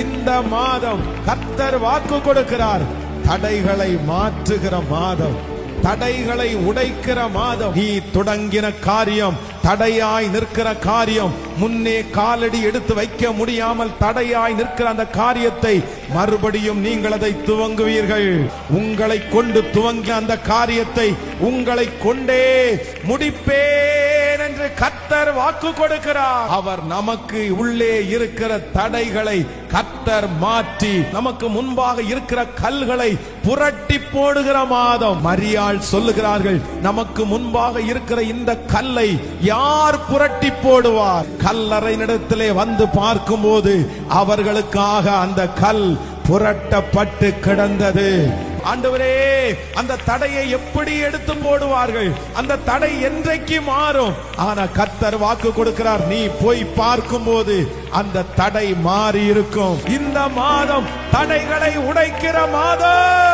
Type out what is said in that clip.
இந்த மாதம் கர்த்தர் வாக்கு கொடுக்கிறார், தடைகளை மாற்றுகிற மாதம், தடைகளை உடைக்கிற மாதம். நீ தொடங்கின காரியம், தடையாய் நிற்கிற காரியம், முன்னே காலடி எடுத்து வைக்க முடியாமல் தடையாய் நிற்கிற அந்த காரியத்தை மறுபடியும் நீங்கள் அதை துவங்குவீர்கள். உங்களை கொண்டு துவங்கிய அந்த காரியத்தை உங்களை கொண்டே முடிப்பேன் என்று கர்த்தர் வாக்கு கொடுக்கிறார். அவர் நமக்கு உள்ளே இருக்கிற தடைகளை கர்த்தர் மாற்றி நமக்கு முன்பாக இருக்கிற கல்களை புரட்டி போடுகிற மாதம். மரியாள் சொல்லுகிறார்கள், நமக்கு முன்பாக இருக்கிற இந்த கல்லை யார் புரட்டி போடுவார்? கல்லறை இடத்திலே வந்து பார்க்கும்போது அவர்களுக்காக அந்த கல் புரட்டப்பட்டு கிடந்தது. ஆண்டவரே, அந்த தடையை எப்படி எடுத்து போடுவார்கள்? அந்த தடை என்றைக்கு மாறும்? ஆனா கர்த்தர் வாக்கு கொடுக்கிறார், நீ போய் பார்க்கும்போது அந்த தடை மாறி இருக்கும். இந்த மாதம் தடைகளை உடைக்கிற மாதம்.